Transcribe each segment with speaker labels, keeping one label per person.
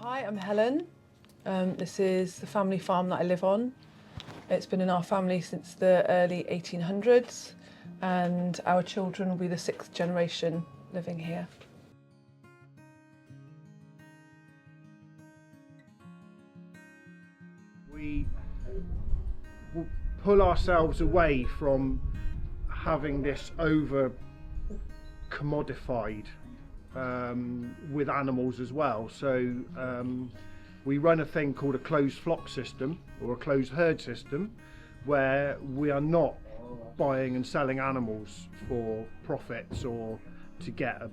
Speaker 1: Hi, I'm Helen. This is the family farm that I live on. It's been in our family since the early 1800s, and our children will be the 6th generation living here.
Speaker 2: We will pull ourselves away from having this over commodified with animals as well. So we run a thing called a closed flock system or a closed herd system, where we are not buying and selling animals for profits or to get a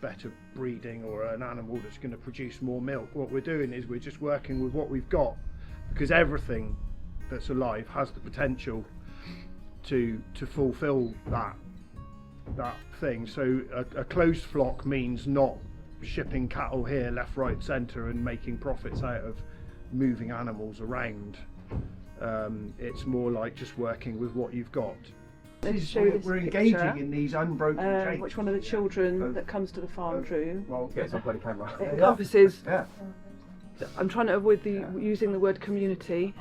Speaker 2: better breeding or an animal that's going to produce more milk. What we're doing is we're just working with what we've got, because everything that's alive has the potential to fulfill that thing. So a closed flock means not shipping cattle here left, right, centre and making profits out of moving animals around. It's more like just working with what you've got. We're engaging in these unbroken chains.
Speaker 1: Which one of the children that comes to the farm drew?
Speaker 2: Well,
Speaker 3: Get some bloody camera.
Speaker 1: It encompasses.
Speaker 3: Yeah.
Speaker 1: I'm trying to avoid using the word community.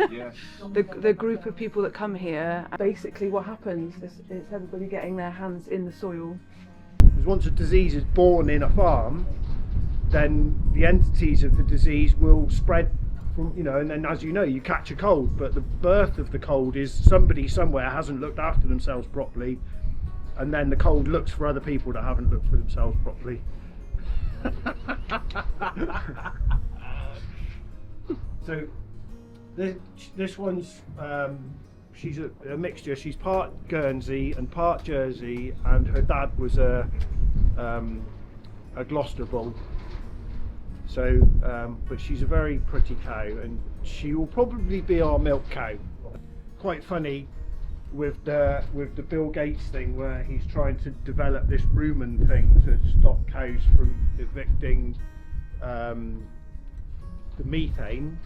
Speaker 3: Yeah.
Speaker 1: The group of people that come here. Basically, what happens is everybody getting their hands in the soil.
Speaker 2: Because once a disease is born in a farm, then the entities of the disease will spread from, and then as you know, you catch a cold, but the birth of the cold is somebody somewhere hasn't looked after themselves properly, and then the cold looks for other people that haven't looked for themselves properly. So this one's she's a mixture. She's part Guernsey and part Jersey, and her dad was a Gloucester bull. So, but she's a very pretty cow, and she will probably be our milk cow. Quite funny with the Bill Gates thing, where he's trying to develop this rumen thing to stop cows from evicting the methane,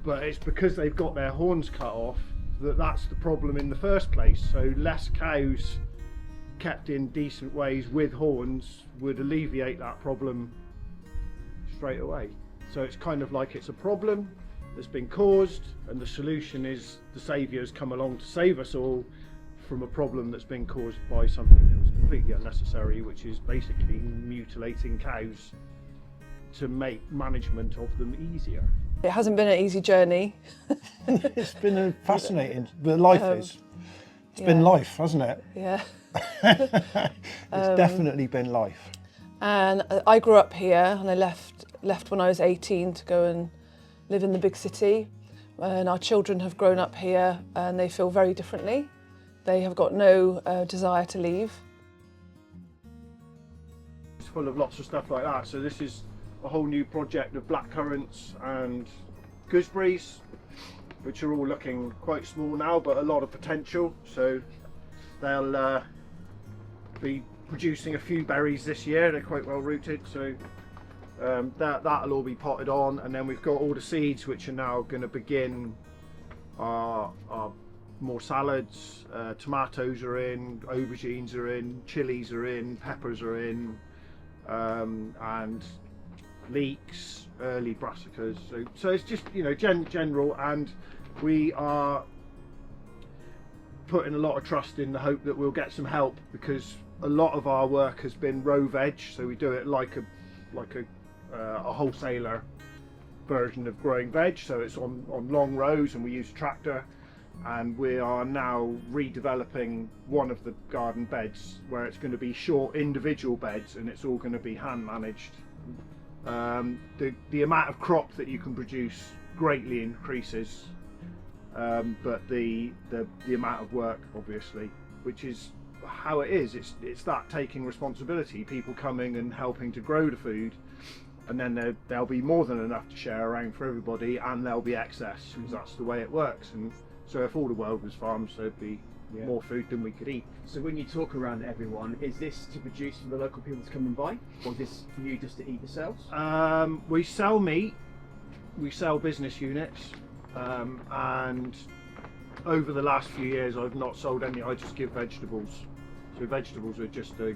Speaker 2: but it's because they've got their horns cut off that's the problem in the first place. So less cows kept in decent ways with horns would alleviate that problem straight away. So it's kind of like it's a problem that's been caused, and the solution is the saviours come along to save us all from a problem that's been caused by something that was completely unnecessary, which is basically mutilating cows to make management of them easier.
Speaker 1: It hasn't been an easy journey.
Speaker 4: It's been a fascinating, but life is. It's been life, hasn't it?
Speaker 1: Yeah.
Speaker 4: It's definitely been life.
Speaker 1: And I grew up here, and I left when I was 18 to go and live in the big city. And our children have grown up here, and they feel very differently. They have got no desire to leave.
Speaker 2: It's full of lots of stuff like that. So this is a whole new project of blackcurrants and gooseberries, which are all looking quite small now, but a lot of potential. So they'll be producing a few berries this year. They're quite well rooted, so that'll all be potted on. And then we've got all the seeds which are now going to begin our more salads. Tomatoes are in, aubergines are in, chilies are in, peppers are in, and leeks, early brassicas. So it's just general, and we are putting a lot of trust in the hope that we'll get some help, because a lot of our work has been row veg, so we do it like a wholesaler version of growing veg. So it's on long rows, and we use a tractor, and we are now redeveloping one of the garden beds where it's going to be short individual beds, and it's all going to be hand managed. The amount of crop that you can produce greatly increases, but the amount of work, obviously, which is how it is. It's that taking responsibility, people coming and helping to grow the food, and then there'll be more than enough to share around for everybody, and there'll be excess, because that's the way it works. And so if all the world was farms, there'd be more food than we could eat.
Speaker 3: So when you talk around everyone, is this to produce for the local people to come and buy, or is this for you just to eat yourselves?
Speaker 2: We sell meat, we sell business units, and over the last few years I've not sold any. I just give vegetables. So vegetables are just a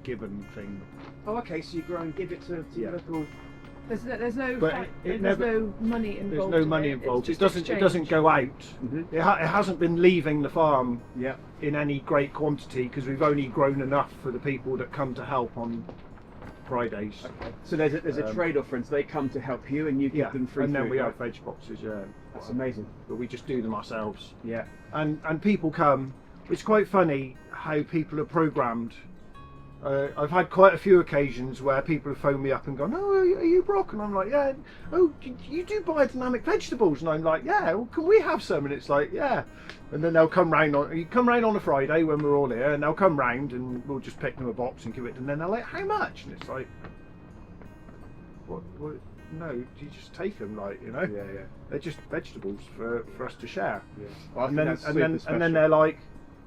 Speaker 2: given thing.
Speaker 3: Oh, okay, so you grow and give it to your local
Speaker 1: There's no
Speaker 2: But
Speaker 1: there's no money
Speaker 2: There's
Speaker 1: involved.
Speaker 2: no money involved. It doesn't go out.
Speaker 3: Mhm.
Speaker 2: It hasn't been leaving the farm
Speaker 3: Yeah.
Speaker 2: in any great quantity because we've only grown enough for the people that come to help on Fridays.
Speaker 3: Okay. So there's a trade-off, friends. They come to help you, and you give
Speaker 2: Yeah,
Speaker 3: them free
Speaker 2: and then
Speaker 3: food,
Speaker 2: we
Speaker 3: right?
Speaker 2: have veg boxes. Yeah,
Speaker 3: That's amazing.
Speaker 2: but we just do them ourselves.
Speaker 3: Yeah.
Speaker 2: And people come. It's quite funny how people are programmed. I've had quite a few occasions where people have phoned me up and gone, "Oh, are you Brock?" And I'm like, "Yeah." "Oh, you do biodynamic vegetables?" And I'm like, "Yeah." "Well, can we have some?" And it's like, "Yeah." And then they'll come round on. You come round on a Friday when we're all here, and they'll come round and we'll just pick them a box and give it. And then they're like, "How much?" And it's like, "What? No, you just take them, like, you know.
Speaker 3: Yeah.
Speaker 2: They're just vegetables for us to share."
Speaker 3: Yeah. Well, I
Speaker 2: And
Speaker 3: think
Speaker 2: then
Speaker 3: that's
Speaker 2: and
Speaker 3: super
Speaker 2: then
Speaker 3: special.
Speaker 2: and then they're like,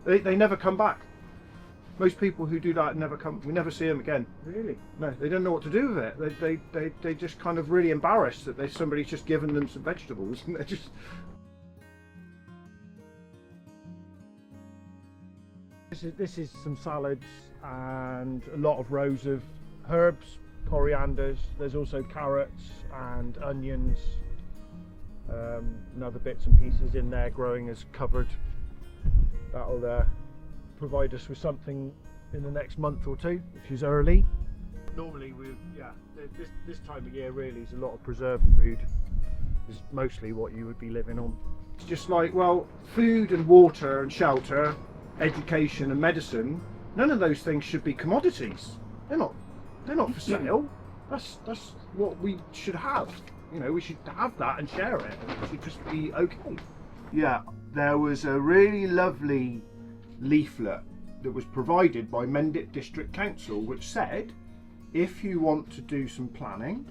Speaker 2: they never come back. Most people who do that never come. We never see them again.
Speaker 3: Really?
Speaker 2: No, they don't know what to do with it. They just kind of really embarrassed that somebody's just given them some vegetables, and they're just. This is some salads and a lot of rows of herbs, corianders. There's also carrots and onions, and other bits and pieces in there growing as covered. That'll provide us with something in the next month or two, which is early. Normally, this time of year really is a lot of preserved food. Is mostly what you would be living on. It's just like, well, food and water and shelter, education and medicine. None of those things should be commodities. They're not for sale. That's what we should have. You know, we should have that and share it. It should just be okay. Yeah, there was a really lovely leaflet that was provided by Mendip District Council, which said, if you want to do some planning,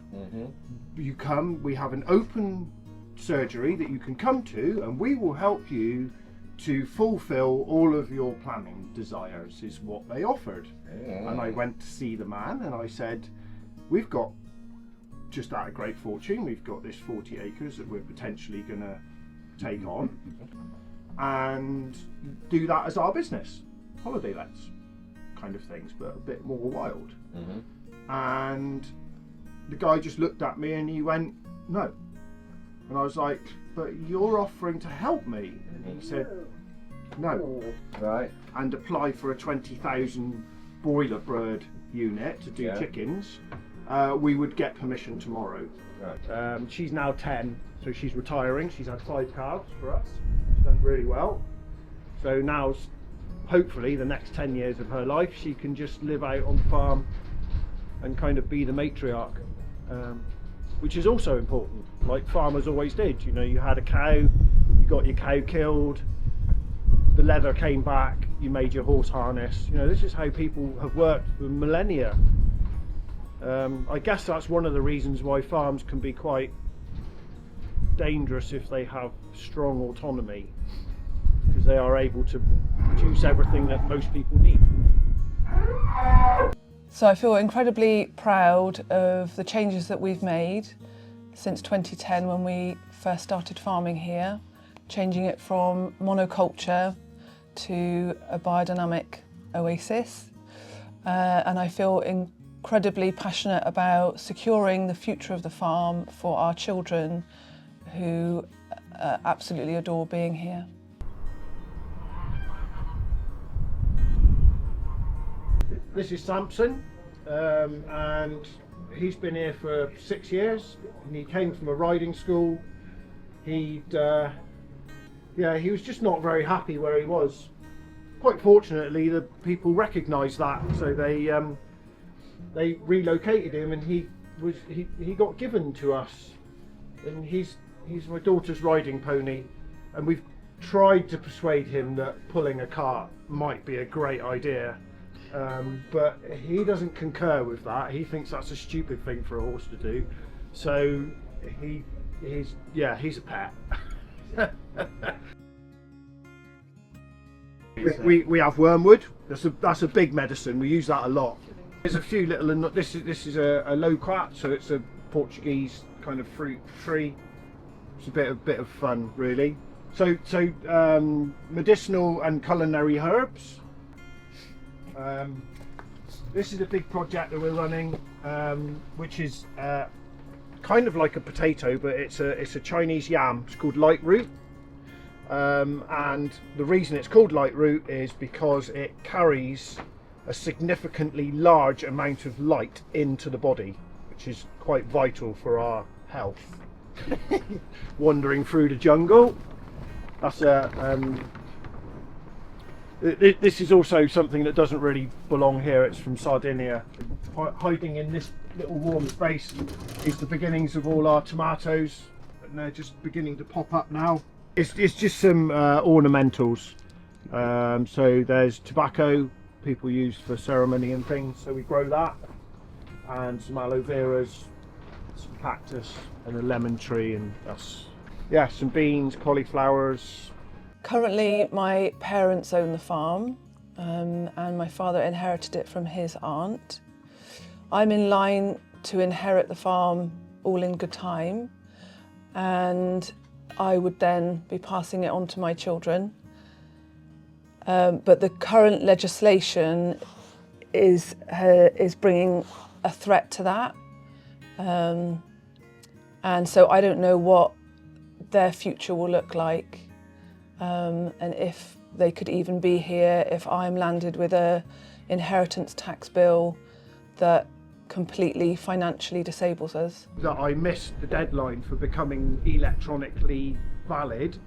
Speaker 2: you come. We have an open surgery that you can come to, and we will help you to fulfill all of your planning desires, is what they offered. And I went to see the man and I said, we've got, just out of great fortune, we've got this 40 acres that we're potentially going to take on and do that as our business, holiday lets kind of things, but a bit more wild. And the guy just looked at me and he went, no. And I was like, but you're offering to help me. And he said, no.
Speaker 5: Right.
Speaker 2: And apply for a 20,000 broiler bird unit to do chickens. We would get permission tomorrow.
Speaker 5: Right.
Speaker 2: She's now 10, so she's retiring. She's had 5 calves for us. She's done really well. So now, hopefully, the next 10 years of her life, she can just live out on the farm and kind of be the matriarch, which is also important, like farmers always did. You know, you had a cow, you got your cow killed, the leather came back, you made your horse harness. You know, this is how people have worked for millennia. I guess that's one of the reasons why farms can be quite dangerous if they have strong autonomy, because they are able to produce everything that most people need.
Speaker 1: So I feel incredibly proud of the changes that we've made since 2010 when we first started farming here, changing it from monoculture to a biodynamic oasis. And I feel incredibly passionate about securing the future of the farm for our children who absolutely adore being here.
Speaker 2: This is Samson, and he's been here for 6 years, and he came from a riding school. He was just not very happy where he was. Quite fortunately, the people recognised that, so they relocated him, and he got given to us, and he's my daughter's riding pony, and we've tried to persuade him that pulling a cart might be a great idea. But he doesn't concur with that. He thinks that's a stupid thing for a horse to do. So he's a pet. we have wormwood. That's a big medicine. We use that a lot. There's a few little. This is a loquat, so it's a Portuguese kind of fruit tree. It's a bit of fun, really. So medicinal and culinary herbs. This is a big project that we're running, which is kind of like a potato, but it's a Chinese yam. It's called light root. And the reason it's called light root is because it carries a significantly large amount of light into the body, which is quite vital for our health. Wandering through the jungle. That's this is also something that doesn't really belong here. It's from Sardinia. Hiding in this little warm space is the beginnings of all our tomatoes, and they're just beginning to pop up now. It's just some ornamentals. So there's tobacco people use for ceremony and things, so we grow that, and some aloe veras, some cactus, and a lemon tree, and that's, yeah, some beans, cauliflowers.
Speaker 1: Currently, my parents own the farm, and my father inherited it from his aunt. I'm in line to inherit the farm all in good time, and I would then be passing it on to my children. But the current legislation is bringing a threat to that. And so I don't know what their future will look like, and if they could even be here if I'm landed with a inheritance tax bill that completely financially disables us.
Speaker 2: That I missed the deadline for becoming electronically valid.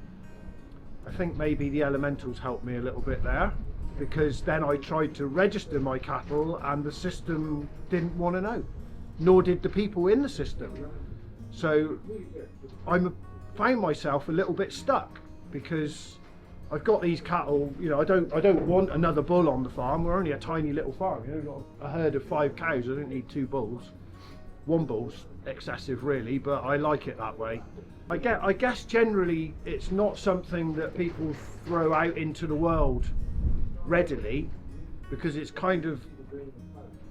Speaker 2: I think maybe the elementals helped me a little bit there, because then I tried to register my cattle and the system didn't want to know, nor did the people in the system. So I found myself a little bit stuck, because I've got these cattle, you know, I don't want another bull on the farm. We're only a tiny little farm, you know, got a herd of 5 cows. I don't need 2 bulls. 1 bull's excessive really, but I like it that way. I guess generally it's not something that people throw out into the world readily, because it's kind of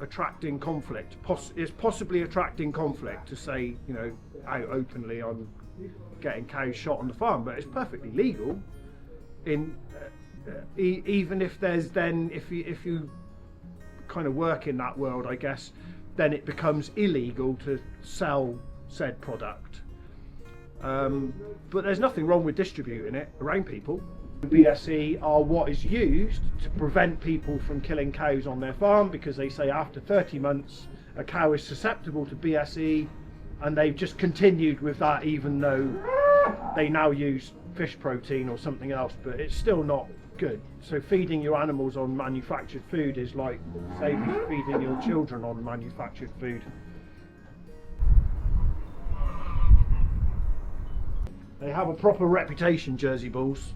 Speaker 2: attracting conflict. It's possibly attracting conflict to say, you know, out openly I'm getting cows shot on the farm, but it's perfectly legal. Even if there's then, if you kind of work in that world, I guess, then it becomes illegal to sell said product. But there's nothing wrong with distributing it around people. BSE are what is used to prevent people from killing cows on their farm, because they say after 30 months a cow is susceptible to BSE, and they've just continued with that even though they now use fish protein or something else, but it's still not good. So feeding your animals on manufactured food is like feeding your children on manufactured food. They have a proper reputation, Jersey bulls.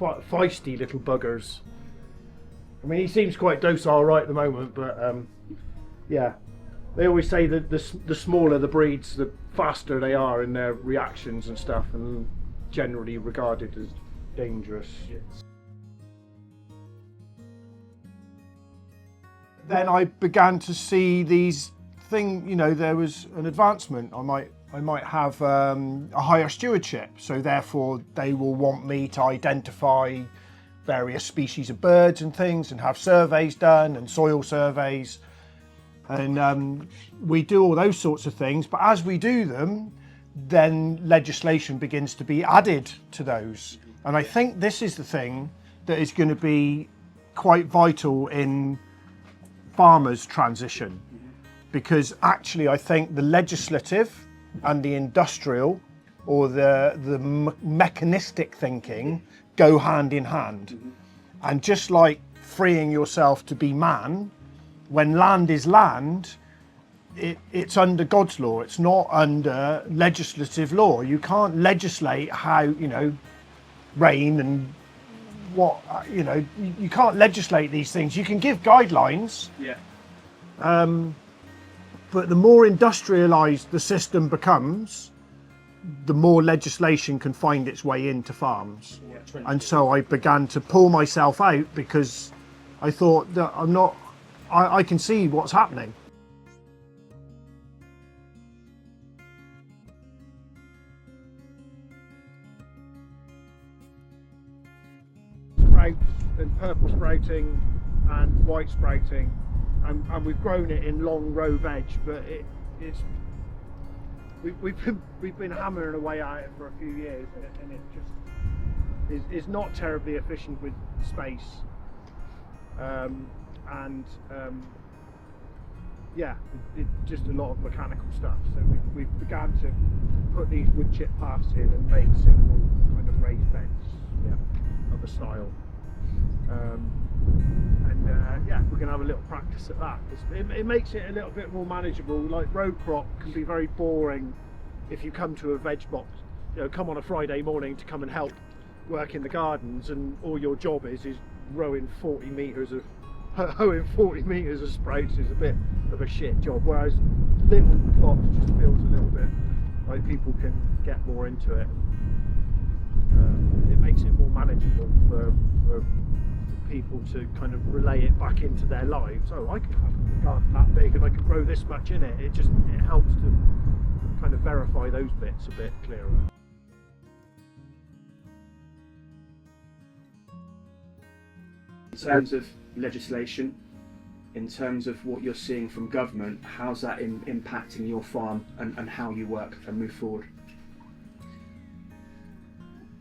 Speaker 2: Feisty little buggers. I mean, he seems quite docile right at the moment, but yeah. They always say that the smaller the breeds, the faster they are in their reactions and stuff, and generally regarded as dangerous.
Speaker 4: Then I began to see these things, you know, there was an advancement. I might have a higher stewardship, so therefore they will want me to identify various species of birds and things, and have surveys done and soil surveys, and we do all those sorts of things. But as we do them, then legislation begins to be added to those, and I think this is the thing that is going to be quite vital in farmers' transition, because actually I think the legislative and the industrial, or the mechanistic thinking, go hand in hand. And just like freeing yourself to be man, when land is land, it's under God's law. It's not under legislative law. You can't legislate how, you know, rain and what, you know, you can't legislate these things. You can give guidelines.
Speaker 3: Yeah.
Speaker 4: But the more industrialised the system becomes, the more legislation can find its way into farms. Yeah. And so I began to pull myself out, because I thought that I can see what's happening.
Speaker 2: Sprouts and purple sprouting and white sprouting. And we've grown it in long row veg, but we've been hammering away at it for a few years, and it just is not terribly efficient with space, and yeah, it's just a lot of mechanical stuff. So we've began to put these wood chip paths in and make single kind of raised beds, of a style. Yeah, we're going to have a little practice at that. It makes it a little bit more manageable. Like row crop can be very boring if you come to a veg box, come on a Friday morning to come and help work in the gardens, and all your job is hoeing 40 metres of sprouts is a bit of a shit job, whereas little plots just feels a little bit like people can get more into it. It makes it more manageable for people to kind of relay it back into their lives. Oh, I can have a garden that big and I can grow this much in it. It helps to kind of verify those bits a bit clearer.
Speaker 3: In terms of legislation, in terms of what you're seeing from government, how's that impacting your farm and how you work and move forward?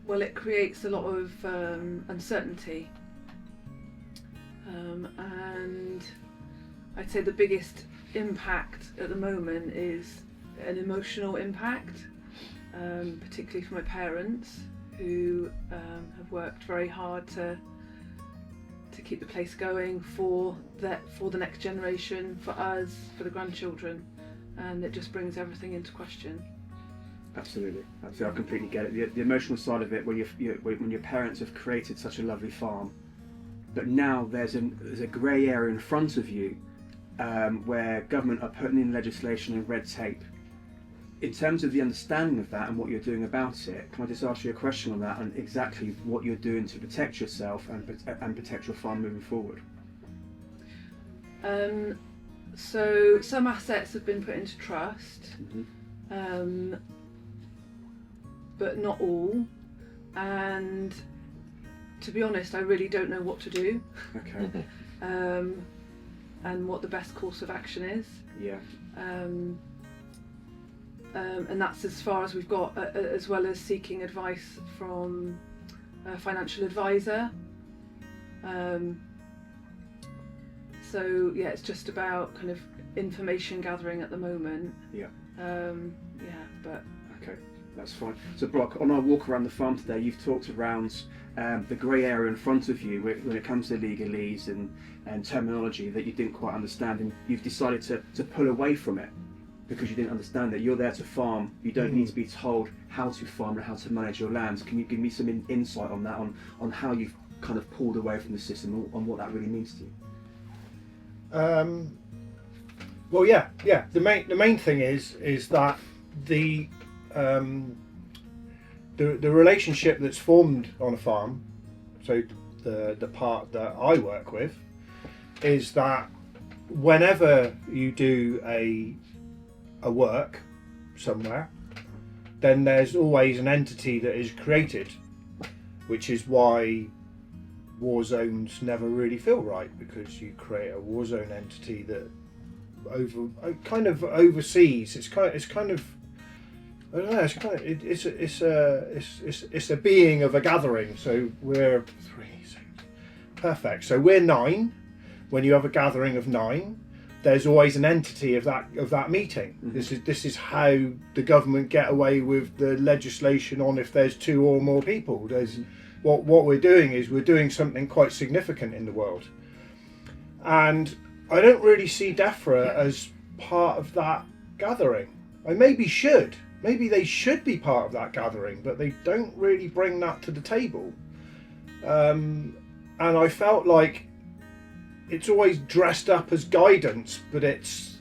Speaker 1: Well, it creates a lot of uncertainty, and I'd say the biggest impact at the moment is an emotional impact, particularly for my parents, who have worked very hard to keep the place going for the next generation, for us, for the grandchildren, and it just brings everything into question.
Speaker 3: Absolutely, I completely get it. The emotional side of it, when your parents have created such a lovely farm, but now there's a grey area in front of you where government are putting in legislation and red tape. In terms of the understanding of that and what you're doing about it, can I just ask you a question on that, and exactly what you're doing to protect yourself and protect your farm moving forward?
Speaker 1: So some assets have been put into trust, but not all, and to be honest, I really don't know what to do.
Speaker 3: Okay.
Speaker 1: And what the best course of action is.
Speaker 3: Yeah.
Speaker 1: And that's as far as we've got, as well as seeking advice from a financial advisor. So yeah, it's just about kind of information gathering at the moment.
Speaker 3: Yeah.
Speaker 1: But
Speaker 3: okay, that's fine. So Brock, on our walk around the farm today, you've talked around the grey area in front of you when it comes to legalese and terminology that you didn't quite understand, and you've decided to pull away from it because you didn't understand that you're there to farm. You don't need to be told how to farm and how to manage your lands. Can you give me some insight on that, on how you've kind of pulled away from the system, on what that really means to you?
Speaker 4: Well, yeah. The main thing is that the relationship that's formed on a farm, so the part that I work with, is that whenever you do a work somewhere, then there's always an entity that is created, which is why war zones never really feel right, because you create a war zone entity that oversees. It's kind of I don't know. It's a being of a gathering. So we're 3, 6, perfect. So we're 9. When you have a gathering of 9, there's always an entity of that meeting. Mm-hmm. This is how the government get away with the legislation on if there's 2 or more people. There's what we're doing is we're doing something quite significant in the world, and I don't really see DEFRA as part of that gathering. Maybe they should be part of that gathering, but they don't really bring that to the table. And I felt like it's always dressed up as guidance, but it's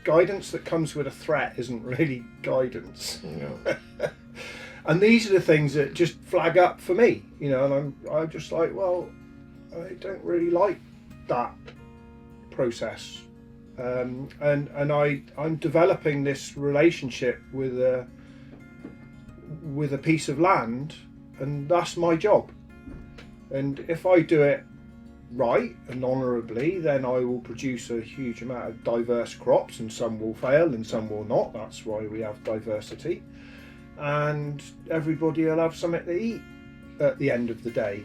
Speaker 4: guidance that comes with a threat isn't really guidance. No. And these are the things that just flag up for me, and I'm just like, well, I don't really like that process. And I'm developing this relationship with a piece of land, and that's my job. And if I do it right and honourably, then I will produce a huge amount of diverse crops, and some will fail and some will not. That's why we have diversity, and everybody will have something to eat at the end of the day.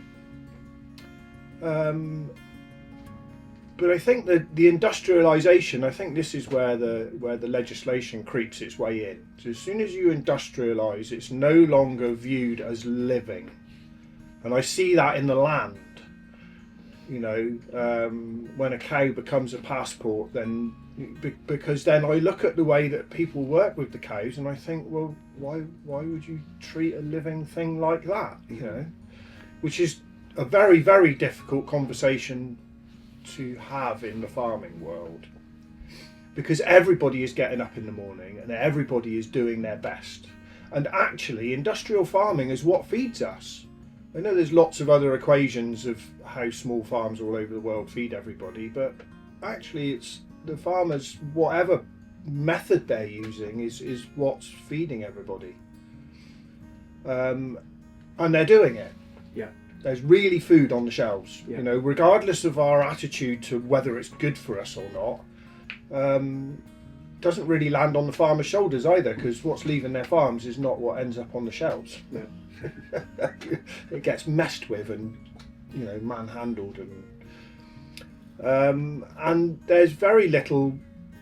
Speaker 4: But I think that the industrialisation, I think this is where the legislation creeps its way in. So as soon as you industrialise, it's no longer viewed as living, and I see that in the land. You know, when a cow becomes a passport, then because then I look at the way that people work with the cows, and I think, well, why would you treat a living thing like that? You know, which is a very, very difficult conversation to have in the farming world, because everybody is getting up in the morning and everybody is doing their best, and actually industrial farming is what feeds us. I know there's lots of other equations of how small farms all over the world feed everybody, but actually it's the farmers, whatever method they're using is what's feeding everybody, and they're doing it.
Speaker 3: Yeah.
Speaker 4: There's really food on the shelves,
Speaker 3: Yeah.
Speaker 4: you know, regardless of our attitude to whether it's good for us or not. Doesn't really land on the farmer's shoulders either, because what's leaving their farms is not what ends up on the shelves.
Speaker 3: Yeah.
Speaker 4: It gets messed with and, you know, manhandled, and there's very little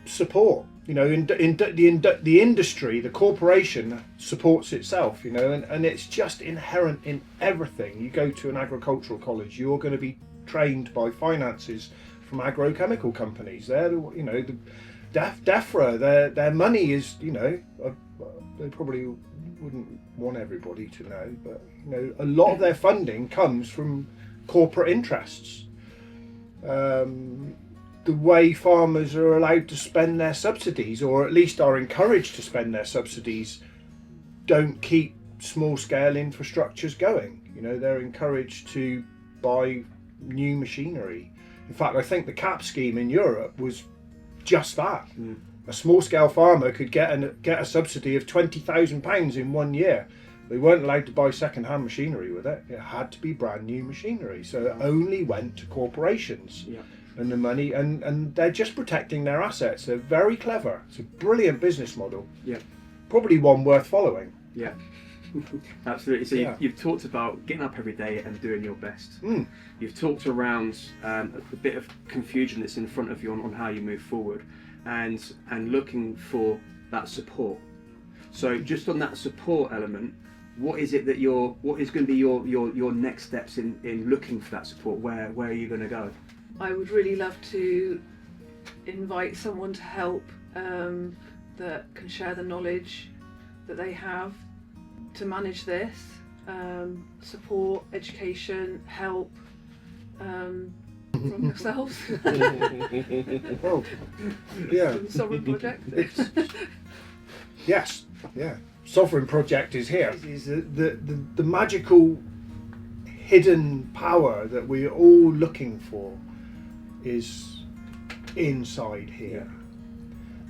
Speaker 4: support. You know, the industry, the corporation supports itself, you know, and it's just inherent in everything. You go to an agricultural college, you're going to be trained by finances from agrochemical companies. They're, you know, the DEFRA, their money is, you know, they probably wouldn't want everybody to know, but, you know, a lot of their funding comes from corporate interests. The way farmers are allowed to spend their subsidies, or at least are encouraged to spend their subsidies, don't keep small-scale infrastructures going. You know, they're encouraged to buy new machinery. In fact, I think the CAP scheme in Europe was just that. A small-scale farmer could get a subsidy of £20,000 in 1 year. They weren't allowed to buy second-hand machinery with it. It had to be brand new machinery, so it only went to corporations.
Speaker 3: Yeah.
Speaker 4: And the money, and they're just protecting their assets. They're very clever. It's a brilliant business model.
Speaker 3: Yeah.
Speaker 4: Probably one worth following.
Speaker 3: Yeah. Absolutely. So
Speaker 4: Yeah.
Speaker 3: you've talked about getting up every day and doing your best. You've talked around a bit of confusion that's in front of you on how you move forward, and looking for that support. So just on that support element, what is it that what is going to be your next steps in looking for that support? Where are you going to go?
Speaker 1: I would really love to invite someone to help that can share the knowledge that they have to manage this, support, education, help from yourselves.
Speaker 4: Well, yeah.
Speaker 1: From the Sovereign Project.
Speaker 4: Yes, yeah. Sovereign Project is here. Is the magical hidden power that we're all looking for is inside here.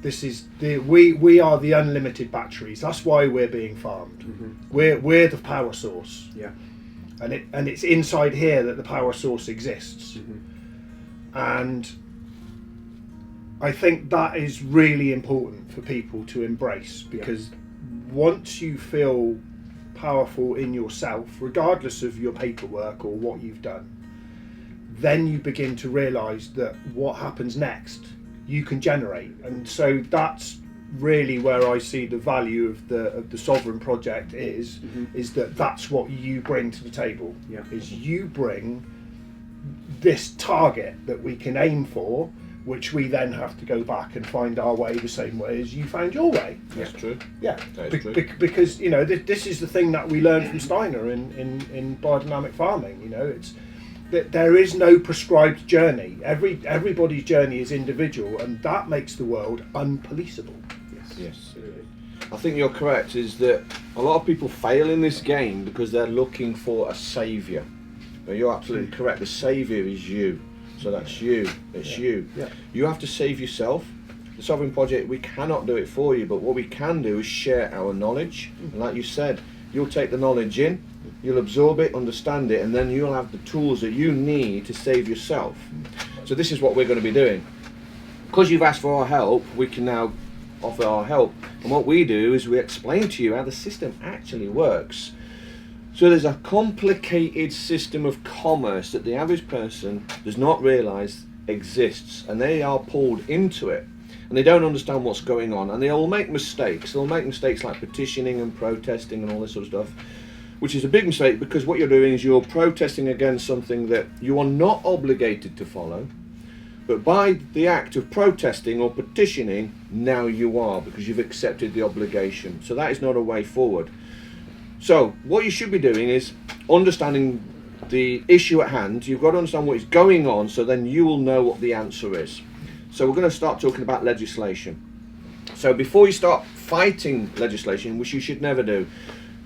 Speaker 4: This is we are the unlimited batteries. That's why we're being farmed. We're the power source.
Speaker 3: Yeah.
Speaker 4: And it's inside here that the power source exists. And I think that is really important for people to embrace, because once you feel powerful in yourself, regardless of your paperwork or what you've done, then you begin to realise that what happens next you can generate. And so that's really where I see the value of the Sovereign Project is that's what you bring to the table. Is you bring this target that we can aim for, which we then have to go back and find our way the same way as you found your way.
Speaker 5: That's true.
Speaker 4: Yeah,
Speaker 5: That is true.
Speaker 4: because you know this is the thing that we learned from Steiner in biodynamic farming. You know, it's that there is no prescribed journey. Everybody's journey is individual, and that makes the world unpoliceable.
Speaker 5: Yes. I think you're correct, is that a lot of people fail in this game because they're looking for a saviour. But you're absolutely correct, the saviour is you. So that's you, it's you.
Speaker 4: Yeah.
Speaker 5: You have to save yourself. The Sovereign Project, we cannot do it for you, but what we can do is share our knowledge. And like you said, you'll take the knowledge in, you'll absorb it, understand it, and then you'll have the tools that you need to save yourself. So this is what we're going to be doing. Because you've asked for our help, we can now offer our help. And what we do is we explain to you how the system actually works. So there's a complicated system of commerce that the average person does not realise exists, and they are pulled into it, and they don't understand what's going on, and they'll make mistakes. They'll make mistakes like petitioning and protesting and all this sort of stuff, which is a big mistake, because what you're doing is you're protesting against something that you are not obligated to follow, but by the act of protesting or petitioning, now you are, because you've accepted the obligation. So that is not a way forward. So what you should be doing is understanding the issue at hand. You've got to understand what is going on, so then you will know what the answer is. So we're going to start talking about legislation. So before you start fighting legislation, which you should never do,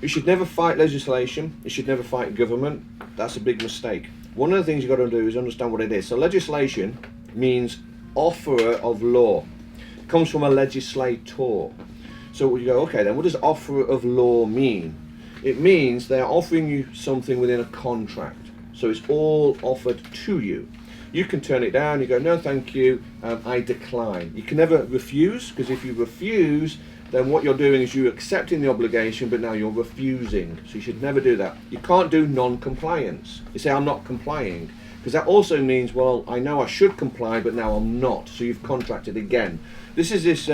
Speaker 5: you should never fight legislation, you should never fight government. That's a big mistake. One of the things you've got to do is understand what it is. So legislation means offerer of law. It comes from a legislator. So you go, okay then, what does offerer of law mean? It means they're offering you something within a contract. So it's all offered to you. You can turn it down, you go, no thank you, I decline. You can never refuse, because if you refuse, then what you're doing is you're accepting the obligation, but now you're refusing. So you should never do that. You can't do non-compliance. You say, I'm not complying, because that also means, well, I know I should comply, but now I'm not. So you've contracted again. This is this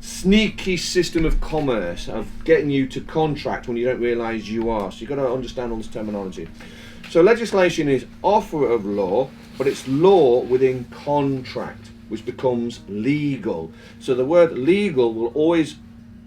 Speaker 5: sneaky system of commerce of getting you to contract when you don't realise you are. So you've got to understand all this terminology. So legislation is offer of law, but it's law within contract, which becomes legal. So the word legal will always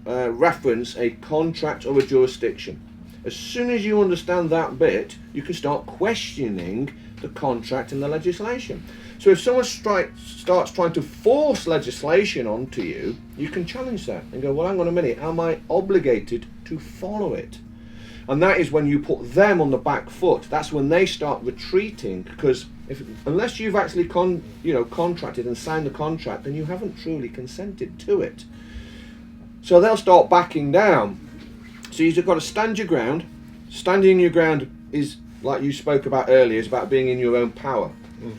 Speaker 5: reference a contract or a jurisdiction. As soon as you understand that bit, you can start questioning the contract and the legislation. So if someone starts trying to force legislation onto you, you can challenge that and go, well, hang on a minute, am I obligated to follow it? And that is when you put them on the back foot. That's when they start retreating, because unless you've actually contracted and signed the contract, then you haven't truly consented to it. So they'll start backing down. So you've got to stand your ground. Standing your ground is, like you spoke about earlier, is about being in your own power.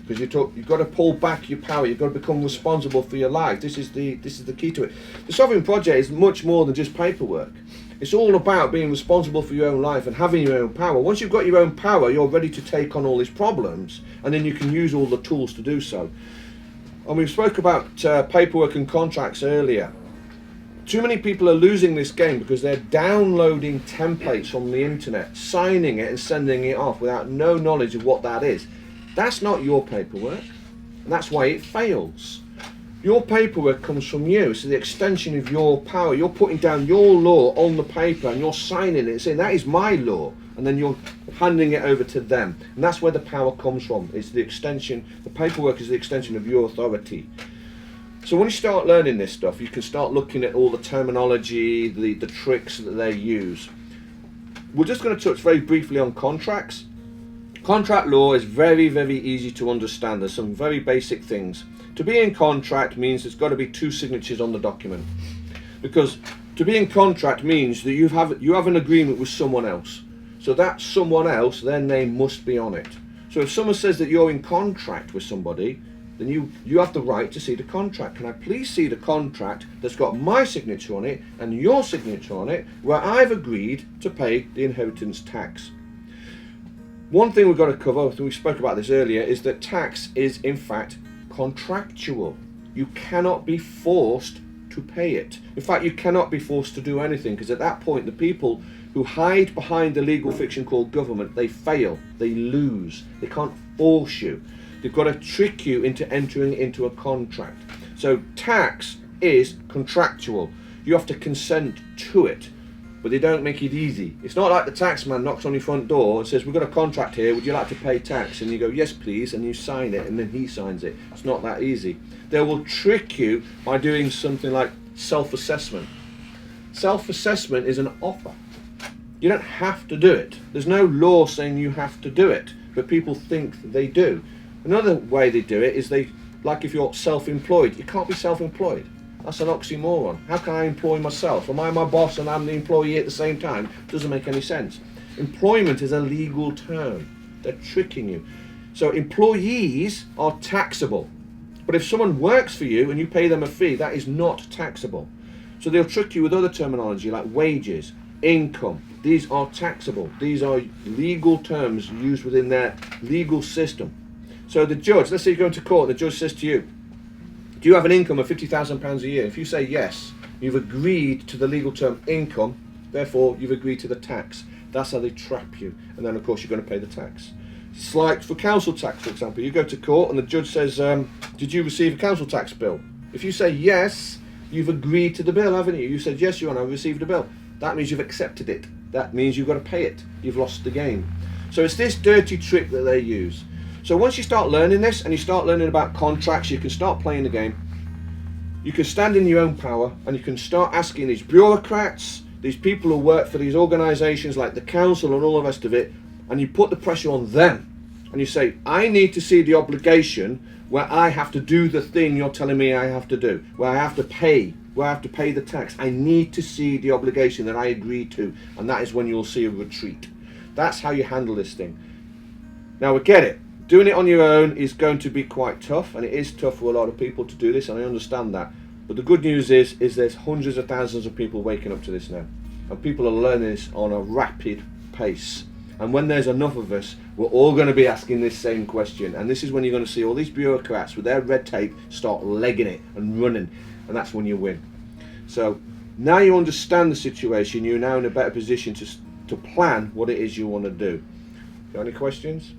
Speaker 5: Because you've got to pull back your power. You've got to become responsible for your life. This is the key to it. The Sovereign Project is much more than just paperwork. It's all about being responsible for your own life and having your own power. Once you've got your own power, you're ready to take on all these problems, and then you can use all the tools to do so. And we spoke about paperwork and contracts earlier. Too many people are losing this game because they're downloading templates from the internet, signing it and sending it off without no knowledge of what that is. That's not your paperwork, and that's why it fails. Your paperwork comes from you. It's the extension of your power. You're putting down your law on the paper and you're signing it, saying that is my law, and then you're handing it over to them. And that's where the power comes from. It's the extension. The paperwork is the extension of your authority. So when you start learning this stuff, you can start looking at all the terminology, the tricks that they use. We're just going to touch very briefly on contracts. Contract law is very, very easy to understand. There's some very basic things. To be in contract means there's got to be two signatures on the document. Because to be in contract means that you have an agreement with someone else. So that someone else, their name must be on it. So if someone says that you're in contract with somebody, then you have the right to see the contract. Can I please see the contract that's got my signature on it and your signature on it, where I've agreed to pay the inheritance tax? One thing we've got to cover, we spoke about this earlier, is that tax is in fact contractual. You cannot be forced to pay it. In fact, you cannot be forced to do anything, because at that point the people who hide behind the legal fiction called government, they fail, they lose. They can't force you. They've got to trick you into entering into a contract. So tax is contractual. You have to consent to it, but they don't make it easy. It's not like the tax man knocks on your front door and says, we've got a contract here, would you like to pay tax? And you go, yes please, and you sign it, and then he signs it. It's not that easy. They will trick you by doing something like self-assessment. Self-assessment is an offer. You don't have to do it. There's no law saying you have to do it, but people think they do. Another way they do it is like if you're self-employed, you can't be self-employed. That's an oxymoron. How can I employ myself? Am I my boss and I'm the employee at the same time? Doesn't make any sense. Employment is a legal term. They're tricking you. So employees are taxable. But if someone works for you and you pay them a fee, that is not taxable. So they'll trick you with other terminology like wages, income. These are taxable. These are legal terms used within their legal system. So the judge, let's say you go into court and the judge says to you, do you have an income of £50,000 a year? If you say yes, you've agreed to the legal term income, therefore you've agreed to the tax. That's how they trap you. And then of course you're going to pay the tax. It's like for council tax, for example. You go to court and the judge says, did you receive a council tax bill? If you say yes, you've agreed to the bill, haven't you? You said, yes, Your Honour, I've received a bill. That means you've accepted it. That means you've got to pay it. You've lost the game. So it's this dirty trick that they use. So once you start learning this and you start learning about contracts, you can start playing the game. You can stand in your own power and you can start asking these bureaucrats, these people who work for these organisations like the council and all the rest of it, and you put the pressure on them. And you say, I need to see the obligation where I have to do the thing you're telling me I have to do, where I have to pay the tax. I need to see the obligation that I agreed to, and that is when you'll see a retreat. That's how you handle this thing. Now, we get it. Doing it on your own is going to be quite tough, and it is tough for a lot of people to do this, and I understand that. But the good news is there's hundreds of thousands of people waking up to this now, and people are learning this on a rapid pace. And when there's enough of us, we're all going to be asking this same question, and this is when you're going to see all these bureaucrats with their red tape start legging it and running, and that's when you win. So now you understand the situation, you're now in a better position to plan what it is you want to do. Got any questions?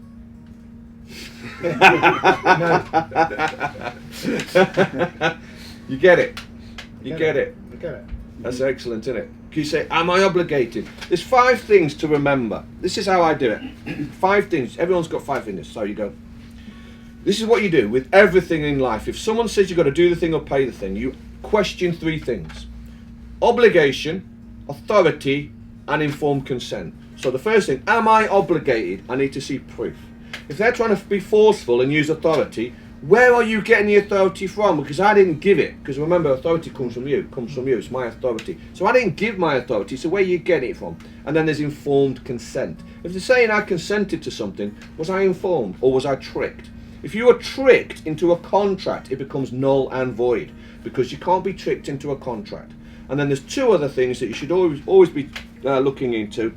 Speaker 5: You get it. You get it.
Speaker 4: I get it.
Speaker 5: That's excellent, isn't it? You say, am I obligated? There's 5 things to remember. This is how I do it. 5 things. Everyone's got 5 in this. So you go. This is what you do with everything in life. If someone says you've got to do the thing or pay the thing, you question 3 things. Obligation, authority, and informed consent. So the first thing, am I obligated? I need to see proof. If they're trying to be forceful and use authority, where are you getting the authority from? Because I didn't give it. Because remember, authority comes from you. It's my authority. So I didn't give my authority, so where are you getting it from? And then there's informed consent. If they're saying I consented to something, was I informed or was I tricked? If you were tricked into a contract, it becomes null and void. Because you can't be tricked into a contract. And then there's 2 other things that you should always be looking into.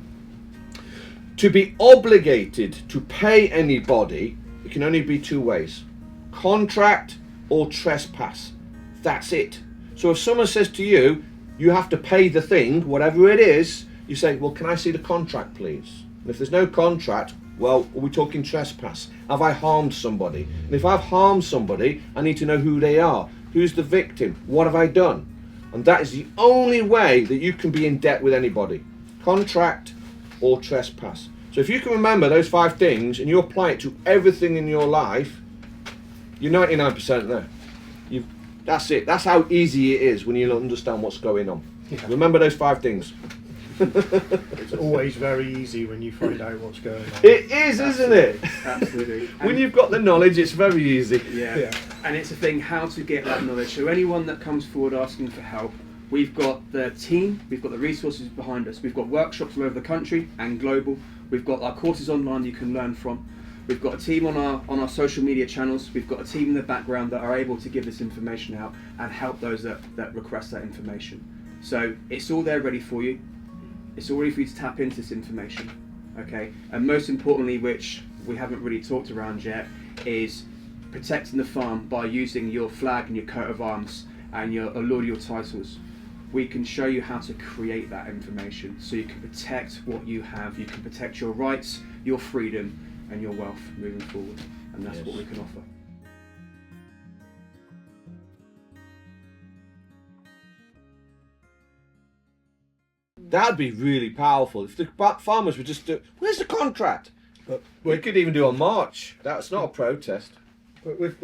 Speaker 5: To be obligated to pay anybody, it can only be 2 ways. Contract or trespass. That's it. So if someone says to you, you have to pay the thing, whatever it is, you say, well, can I see the contract, please? And if there's no contract, well, are we talking trespass? Have I harmed somebody? And if I've harmed somebody, I need to know who they are. Who's the victim? What have I done? And that is the only way that you can be in debt with anybody. Contract or trespass. So if you can remember those 5 things and you apply it to everything in your life, you're 99% there. That's it. That's how easy it is when you understand what's going on. Yeah. Remember those 5 things.
Speaker 4: It's always very easy when you find out what's going on.
Speaker 5: It is, isn't it?
Speaker 3: Absolutely.
Speaker 5: When you've got the knowledge, it's very easy.
Speaker 3: Yeah. And it's a thing how to get that knowledge. So anyone that comes forward asking for help, we've got the team, we've got the resources behind us. We've got workshops all over the country and global. We've got our courses online you can learn from. We've got a team on our social media channels. We've got a team in the background that are able to give this information out and help those that request that information. So it's all there ready for you. It's all ready for you to tap into this information. Okay. And most importantly, which we haven't really talked around yet, is protecting the farm by using your flag and your coat of arms and your allodial titles. We can show you how to create that information so you can protect what you have. You can protect your rights, your freedom, and your wealth moving forward, and that's what we can offer.
Speaker 5: That'd be really powerful if the farmers would just do, where's the contract? But we could even do a march. That's not a protest.
Speaker 4: But with